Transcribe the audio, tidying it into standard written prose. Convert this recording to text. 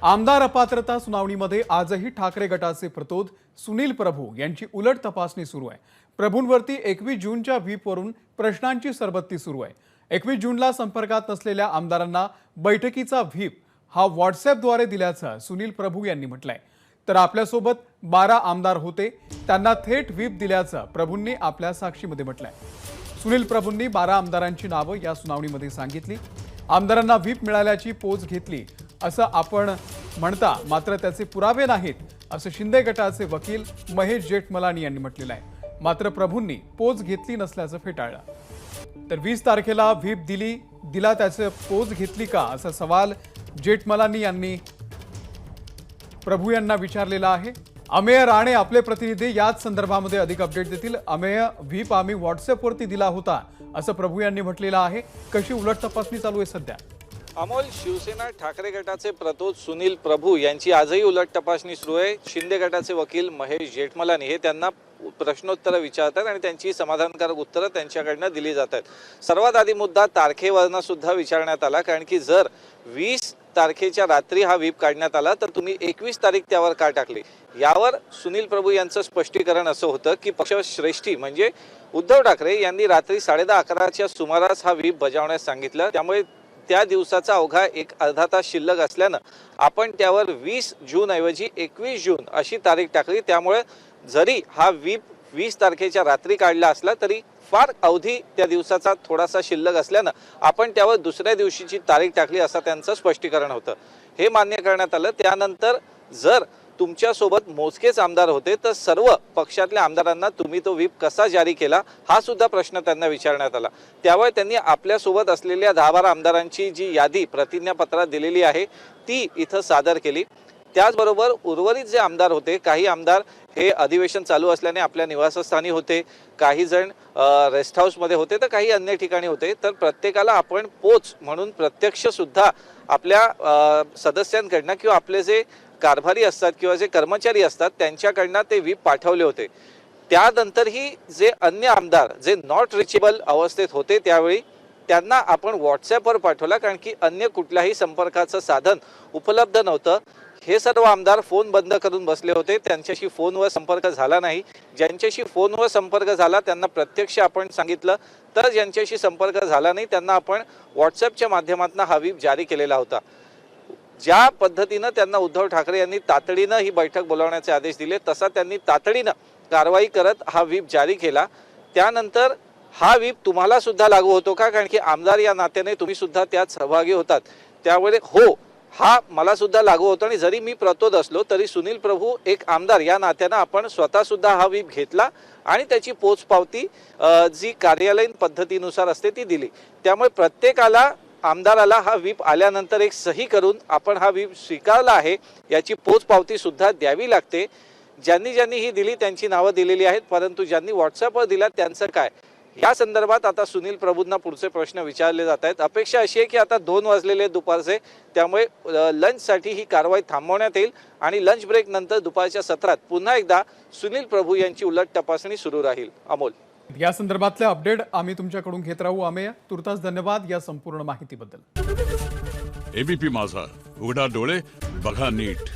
आमदार अपात्रता सुनावणीमध्ये आजही ठाकरे गटाचे प्रतोद सुनील प्रभू यांची उलट तपासणी सुरू आहे। प्रभूंवरती 21 जूनच्या व्हीपवरून प्रश्नांची सरबत्ती सुरू आहे। 21 जूनला संपर्कात नसलेल्या आमदारांना बैठकीचा व्हीप हा व्हॉट्सअॅपद्वारे दिल्याचं सुनील प्रभू यांनी म्हटलंय। तर आपल्यासोबत 12 आमदार होते, त्यांना थेट व्हीप दिल्याचं प्रभूंनी आपल्या साक्षीमध्ये म्हटलंय। सुनील प्रभूंनी 12 आमदारांची नावं या सुनावणीमध्ये सांगितली। आमदारांना व्हीप मिळाल्याची पोच घेतली असं आपण म्हणता, मात्र त्याचे पुरावे नाहीत असं शिंदे गटाचे वकील महेश जेठमलानी यांनी म्हटलेलं आहे। मात्र प्रभूंनी पोच घेतली नसल्याचं फेटाळलं। तर 20 तारखेला व्हीप दिला त्याचे पोच घेतली का असा सवाल जेठमलानी यांनी प्रभू यांना विचारलेला आहे। अमेय राणे आपले प्रतिनिधी याच संदर्भामध्ये अधिक अपडेट देतील। अमेय, व्हीप आम्ही व्हॉट्सअॅपवरती दिला होता असं प्रभू यांनी म्हटलेलं आहे, कशी उलट तपासणी चालू आहे सध्या? अमोल, शिवसेना ठाकरे गटाचे प्रतोद सुनील प्रभू यांची आजही उलट तपासणी सुरू आहे। शिंदे गटाचे वकील महेश जेठमलानी हे त्यांना प्रश्नोत्तर विचारतात आणि त्यांची समाधानकारक उत्तरं त्यांच्याकडनं दिली जातात। सर्वात आधी मुद्दा तारखेवरनं सुद्धा विचारण्यात आला, कारण की जर 20 तारखेच्या रात्री हा व्हीप काढण्यात आला तर तुम्ही 21 तारीख त्यावर का टाकली, यावर सुनील प्रभू यांचं स्पष्टीकरण असं होतं की पक्षश्रेष्ठी म्हणजे उद्धव ठाकरे यांनी रात्री 10:30-11च्या सुमारास हा व्हीप बजावण्यास सांगितलं। त्यामुळे त्या दिवसाचा अवघा एक अर्धा तास शिल्लक असल्यानं आपण त्यावर 20 जून ऐवजी 21 जून अशी तारीख टाकली। त्यामुळे जरी हा व्हीप 20 तारखेच्या रात्री काढला असला तरी फार अवधी त्या दिवसाचा थोडासा शिल्लक असल्यानं आपण त्यावर दुसऱ्या दिवशीची तारीख टाकली असं त्यांचं स्पष्टीकरण होतं। हे मान्य करण्यात आलं। त्यानंतर जर तुमच्यासोबत मोजकेच आमदार होते तर सर्व पक्षातल्या आमदारांना तुम्ही तो व्हीप कसा जारी केला हा सुद्धा प्रश्न त्यांना विचारण्यात आला। त्यामुळे त्यांनी आपल्यासोबत असलेल्या 10-12 आमदारांची जी यादी प्रतिज्ञापत्रात दिलेली आहे ती इथं सादर केली। त्याचबरोबर उर्वरित जे आमदार होते, काही आमदार हे अधिवेशन चालू असल्याने आपल्या निवासस्थानी होते, काही जण रेस्ट हाऊसमध्ये होते, तर काही अन्य ठिकाणी होते। तर प्रत्येकाला आपण पोच म्हणून प्रत्यक्ष सुद्धा आपल्या सदस्यांकडनं किंवा आपले जे कारभारी असतात किंवा जे कर्मचारी असतात त्यांच्याकडनं ते व्हीप पाठवले होते। त्यानंतरही जे अन्य आमदार जे नॉट रिचेबल अवस्थेत होते त्यावेळी त्यांना आपण व्हॉट्सअॅपवर पाठवला, कारण की अन्य कुठल्याही संपर्काचं साधन उपलब्ध नव्हतं। हे सर्व आमदार फोन बंद करून बसले होते, त्यांच्याशी फोनवर संपर्क झाला नाही। ज्यांच्याशी फोनवर संपर्क झाला त्यांना प्रत्यक्ष आपण सांगितलं, तर ज्यांच्याशी संपर्क झाला नाही त्यांना आपण व्हॉट्सअॅपच्या माध्यमातून हा व्हीप जारी केलेला होता। ज्या पद्धतीनं त्यांना उद्धव ठाकरे यांनी तातडीनं ही बैठक बोलावण्याचे आदेश दिले, तसा त्यांनी तातडीनं कारवाई करत हा व्हीप जारी केला। त्यानंतर हा व्हीप तुम्हाला सुद्धा लागू होतो का, कारण की आमदार या नात्याने तुम्ही सुद्धा त्यात सहभागी होतात। त्यामुळे हो, हा मला सुद्धा लागू होतो आणि जरी मी प्रतोद असलो तरी सुनील प्रभू एक आमदार या नात्यानं आपण स्वतः सुद्धा हा व्हीप घेतला आणि त्याची पोचपावती जी कार्यालयीन पद्धतीनुसार असते ती दिली। त्यामुळे प्रत्येकाला आमदाराला हा व्हीप आल्यानंतर एक सही करून आपण हा व्हीप स्वीकारला आहे याची पोचपावती सुद्धा द्यावी लागते। ज्यांनी ही दिली त्यांची नावं दिलेली आहेत, परंतु ज्यांनी व्हॉट्सअॅपवर दिला त्यांचं काय, या संदर्भात आता सुनील प्रभूंना पुढचे प्रश्न विचारले जात आहेत। अपेक्षा अशी आहे की आता 2 वाजलेले दुपारचे, त्यामुळे लंचसाठी ही कारवाई थांबवण्यात येईल आणि लंच ब्रेक नंतर दुपारच्या सत्रात पुन्हा एकदा सुनील प्रभू यांची उलट तपासणी सुरू राहील। अमोल, या संदर्भातले अपडेट आम्ही तुमच्याकडून घेत राहू। अमेय, तुर्तास धन्यवाद या संपूर्ण माहितीबद्दल। एबीपी माझा, उघडा डोळे बघा नीट।